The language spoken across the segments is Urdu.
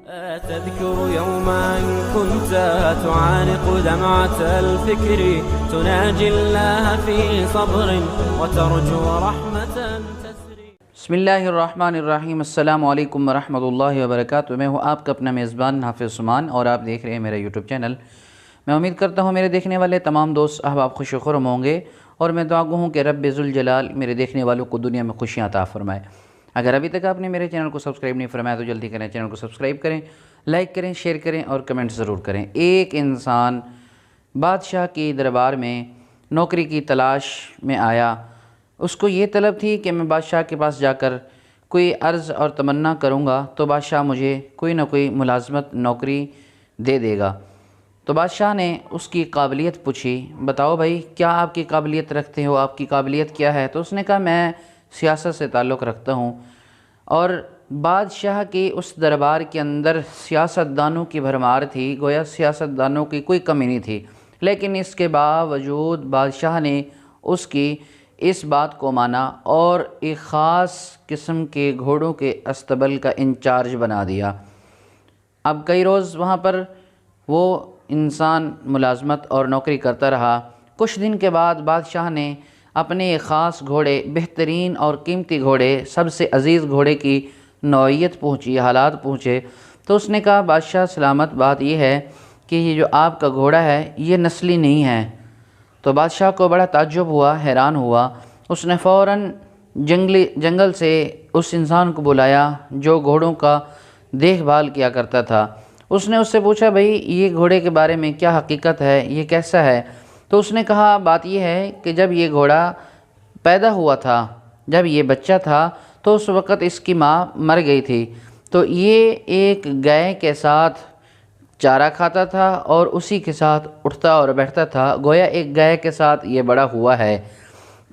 تذكر يوما كنت تعانق دمعة الفكر تناجي الله في صبر وترجو رحمة تسري. بسم اللہ الرحمن الرحیم. السلام علیکم ورحمۃ اللہ وبرکاتہ. میں ہوں آپ کا اپنا میزبان حافظ عثمان اور آپ دیکھ رہے ہیں میرا یوٹیوب چینل. میں امید کرتا ہوں میرے دیکھنے والے تمام دوست احباب خوش و خرم ہوں گے اور میں دعا گو ہوں کہ رب ذوالجلال میرے دیکھنے والوں کو دنیا میں خوشیاں عطا فرمائے. اگر ابھی تک آپ نے میرے چینل کو سبسکرائب نہیں فرمایا تو جلدی کریں, چینل کو سبسکرائب کریں, لائک کریں, شیئر کریں اور کمنٹ ضرور کریں. ایک انسان بادشاہ کی دربار میں نوکری کی تلاش میں آیا. اس کو یہ طلب تھی کہ میں بادشاہ کے پاس جا کر کوئی عرض اور تمنا کروں گا تو بادشاہ مجھے کوئی نہ کوئی ملازمت نوکری دے دے گا. تو بادشاہ نے اس کی قابلیت پوچھی, بتاؤ بھائی کیا آپ کی قابلیت رکھتے ہو, آپ کی قابلیت کیا ہے؟ تو اس نے کہا میں سیاست سے تعلق رکھتا ہوں. اور بادشاہ کی اس دربار کے اندر سیاستدانوں کی بھرمار تھی, گویا سیاستدانوں کی کوئی کمی نہیں تھی, لیکن اس کے باوجود بادشاہ نے اس کی اس بات کو مانا اور ایک خاص قسم کے گھوڑوں کے استبل کا انچارج بنا دیا. اب کئی روز وہاں پر وہ انسان ملازمت اور نوکری کرتا رہا. کچھ دن کے بعد بادشاہ نے اپنے خاص گھوڑے, بہترین اور قیمتی گھوڑے, سب سے عزیز گھوڑے کی نوعیت پہنچی, حالات پہنچے. تو اس نے کہا بادشاہ سلامت, بات یہ ہے کہ یہ جو آپ کا گھوڑا ہے یہ نسلی نہیں ہے. تو بادشاہ کو بڑا تعجب ہوا, حیران ہوا. اس نے فوراً جنگل سے اس انسان کو بلایا جو گھوڑوں کا دیکھ بھال کیا کرتا تھا. اس نے اس سے پوچھا بھئی یہ گھوڑے کے بارے میں کیا حقیقت ہے, یہ کیسا ہے؟ تو اس نے کہا بات یہ ہے کہ جب یہ گھوڑا پیدا ہوا تھا, جب یہ بچہ تھا تو اس وقت اس کی ماں مر گئی تھی. تو یہ ایک گائے کے ساتھ چارہ کھاتا تھا اور اسی کے ساتھ اٹھتا اور بیٹھتا تھا, گویا ایک گائے کے ساتھ یہ بڑا ہوا ہے.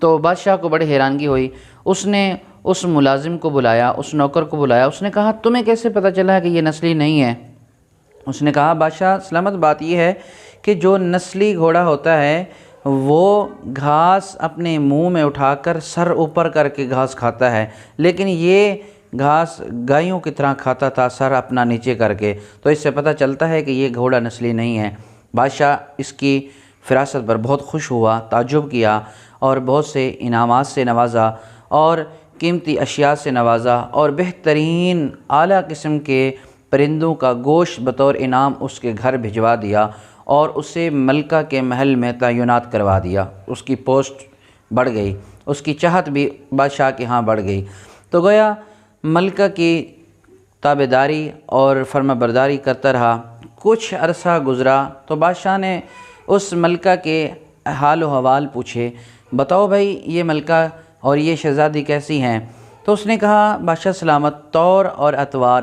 تو بادشاہ کو بڑی حیرانگی ہوئی. اس نے اس ملازم کو بلایا, اس نوکر کو بلایا. اس نے کہا تمہیں کیسے پتہ چلا کہ یہ نسلی نہیں ہے؟ اس نے کہا بادشاہ سلامت, بات یہ ہے کہ جو نسلی گھوڑا ہوتا ہے وہ گھاس اپنے منہ میں اٹھا کر سر اوپر کر کے گھاس کھاتا ہے, لیکن یہ گھاس گایوں کی طرح کھاتا تھا سر اپنا نیچے کر کے. تو اس سے پتہ چلتا ہے کہ یہ گھوڑا نسلی نہیں ہے. بادشاہ اس کی فراست پر بہت خوش ہوا, تعجب کیا اور بہت سے انعامات سے نوازا اور قیمتی اشیاء سے نوازا اور بہترین اعلیٰ قسم کے پرندوں کا گوشت بطور انعام اس کے گھر بھجوا دیا اور اسے ملکہ کے محل میں تعینات کروا دیا. اس کی پوسٹ بڑھ گئی, اس کی چاہت بھی بادشاہ کے ہاں بڑھ گئی. تو گویا ملکہ کی تابعداری اور فرما برداری کرتا رہا. کچھ عرصہ گزرا تو بادشاہ نے اس ملکہ کے حال و حوال پوچھے, بتاؤ بھائی یہ ملکہ اور یہ شہزادی کیسی ہیں؟ تو اس نے کہا بادشاہ سلامت, طور اور اطوار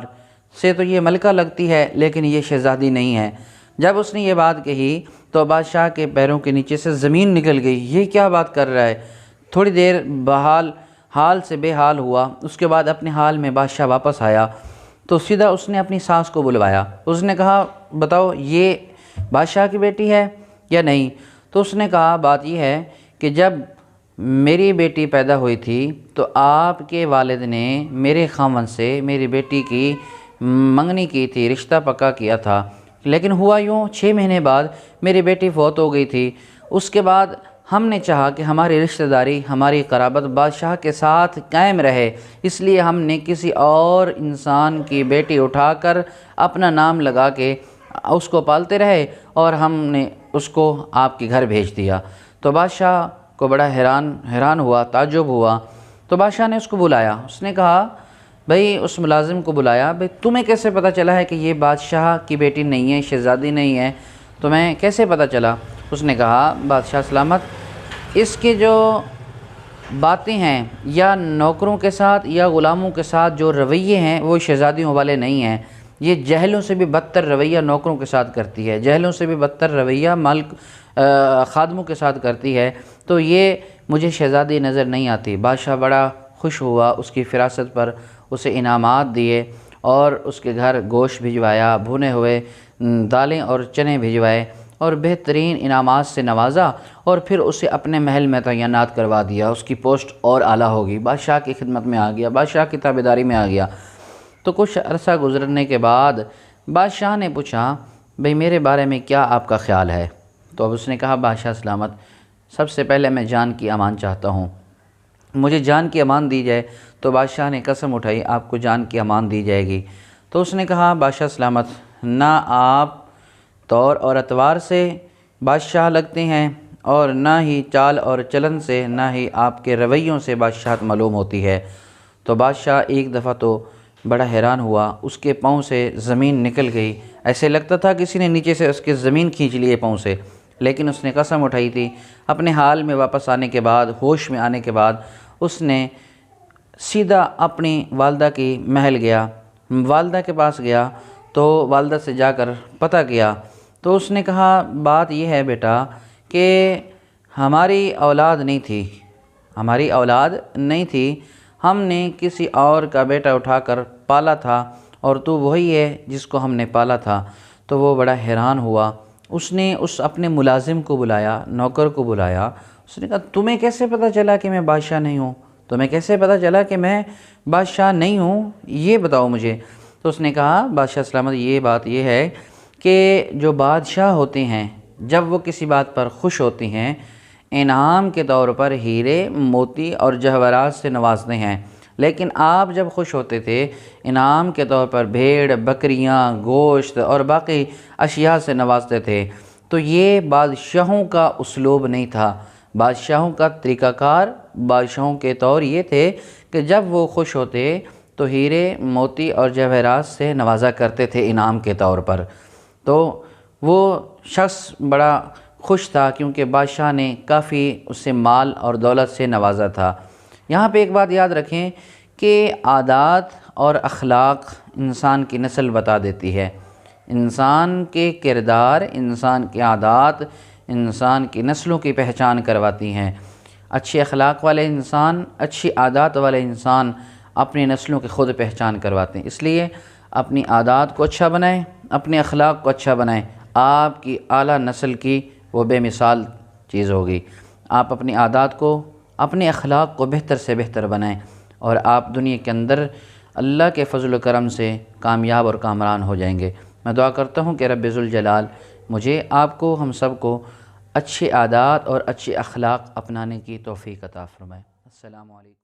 سے تو یہ ملکہ لگتی ہے لیکن یہ شہزادی نہیں ہے. جب اس نے یہ بات کہی تو بادشاہ کے پیروں کے نیچے سے زمین نکل گئی. یہ کیا بات کر رہا ہے؟ تھوڑی دیر حال سے بے حال ہوا. اس کے بعد اپنے حال میں بادشاہ واپس آیا تو سیدھا اس نے اپنی ساس کو بلوایا. اس نے کہا بتاؤ یہ بادشاہ کی بیٹی ہے یا نہیں؟ تو اس نے کہا بات یہ ہے کہ جب میری بیٹی پیدا ہوئی تھی تو آپ کے والد نے میرے خاوند سے میری بیٹی کی منگنی کی تھی, رشتہ پکا کیا تھا, لیکن ہوا یوں 6 مہینے بعد میری بیٹی فوت ہو گئی تھی. اس کے بعد ہم نے چاہا کہ ہماری رشتہ داری, ہماری قرابت بادشاہ کے ساتھ قائم رہے, اس لیے ہم نے کسی اور انسان کی بیٹی اٹھا کر اپنا نام لگا کے اس کو پالتے رہے اور ہم نے اس کو آپ کے گھر بھیج دیا. تو بادشاہ کو بڑا حیران ہوا, تعجب ہوا. تو بادشاہ نے اس کو بلایا. اس نے کہا بھئی, اس ملازم کو بلایا, بھئی تمہیں کیسے پتہ چلا ہے کہ یہ بادشاہ کی بیٹی نہیں ہے, شہزادی نہیں ہے؟ تمہیں کیسے پتہ چلا؟ اس نے کہا بادشاہ سلامت, اس کے جو باتیں ہیں یا نوکروں کے ساتھ یا غلاموں کے ساتھ جو رویے ہیں وہ شہزادیوں والے نہیں ہیں. یہ جہلوں سے بھی بدتر رویہ نوکروں کے ساتھ کرتی ہے, جہلوں سے بھی بدتر رویہ خادموں کے ساتھ کرتی ہے. تو یہ مجھے شہزادی نظر نہیں آتی. بادشاہ بڑا خوش ہوا اس کی فراست پر, اسے انعامات دیے اور اس کے گھر گوشت بھجوایا, بھنے ہوئے دالیں اور چنے بھجوائے اور بہترین انعامات سے نوازا اور پھر اسے اپنے محل میں تعینات کروا دیا. اس کی پوسٹ اور اعلیٰ ہوگی, بادشاہ کی خدمت میں آ گیا, بادشاہ کی تابعداری میں آ گیا. تو کچھ عرصہ گزرنے کے بعد بادشاہ نے پوچھا بھئی میرے بارے میں کیا آپ کا خیال ہے؟ تو اب اس نے کہا بادشاہ سلامت، سب سے پہلے میں جان کی امان چاہتا ہوں، مجھے جان کی امان دی جائے۔ تو بادشاہ نے قسم اٹھائی آپ کو جان کی امان دی جائے گی۔ تو اس نے کہا بادشاہ سلامت، نہ آپ طور اور اتوار سے بادشاہ لگتے ہیں اور نہ ہی چال اور چلن سے، نہ ہی آپ کے رویوں سے بادشاہت معلوم ہوتی ہے۔ تو بادشاہ ایک دفعہ تو بڑا حیران ہوا، اس کے پاؤں سے زمین نکل گئی، ایسے لگتا تھا کسی نے نیچے سے اس کے زمین کھینچ لیے پاؤں سے، لیکن اس نے قسم اٹھائی تھی۔ اپنے حال میں واپس آنے کے بعد، ہوش میں آنے کے بعد، اس نے سیدھا اپنی والدہ کی محل گیا، والدہ کے پاس گیا تو والدہ سے جا کر پتہ کیا تو اس نے کہا بات یہ ہے بیٹا کہ ہماری اولاد نہیں تھی، ہم نے کسی اور کا بیٹا اٹھا کر پالا تھا اور تو وہی ہے جس کو ہم نے پالا تھا۔ تو وہ بڑا حیران ہوا، اس نے اپنے ملازم کو بلایا، نوکر کو بلایا، اس نے کہا تمہیں کیسے پتہ چلا کہ میں بادشاہ نہیں ہوں؟ تمہیں کیسے پتہ چلا کہ میں بادشاہ نہیں ہوں؟ یہ بتاؤ مجھے۔ تو اس نے کہا بادشاہ سلامت یہ بات یہ ہے کہ جو بادشاہ ہوتے ہیں جب وہ کسی بات پر خوش ہوتے ہیں، انعام کے طور پر ہیرے، موتی اور جواہرات سے نوازتے ہیں، لیکن آپ جب خوش ہوتے تھے انعام کے طور پر بھیڑ، بکریاں، گوشت اور باقی اشیاء سے نوازتے تھے۔ تو یہ بادشاہوں کا اسلوب نہیں تھا، بادشاہوں کا طریقہ کار، بادشاہوں کے طور یہ تھے کہ جب وہ خوش ہوتے تو ہیرے، موتی اور جواہرات سے نوازا کرتے تھے انعام کے طور پر۔ تو وہ شخص بڑا خوش تھا کیونکہ بادشاہ نے کافی اس سے مال اور دولت سے نوازا تھا۔ یہاں پہ ایک بات یاد رکھیں کہ عادات اور اخلاق انسان کی نسل بتا دیتی ہے، انسان کے کردار، انسان کے عادات انسان کی نسلوں کی پہچان کرواتی ہیں۔ اچھے اخلاق والے انسان، اچھی عادات والے انسان اپنی نسلوں کی خود پہچان کرواتے ہیں۔ اس لیے اپنی عادات کو اچھا بنائیں، اپنے اخلاق کو اچھا بنائیں، آپ کی اعلیٰ نسل کی وہ بے مثال چیز ہوگی۔ آپ اپنی عادات کو، اپنے اخلاق کو بہتر سے بہتر بنائیں اور آپ دنیا کے اندر اللہ کے فضل و کرم سے کامیاب اور کامران ہو جائیں گے۔ میں دعا کرتا ہوں کہ رب ذوالجلال مجھے، آپ کو، ہم سب کو اچھے عادات اور اچھے اخلاق اپنانے کی توفیق عطا فرمائے۔ السلام علیکم۔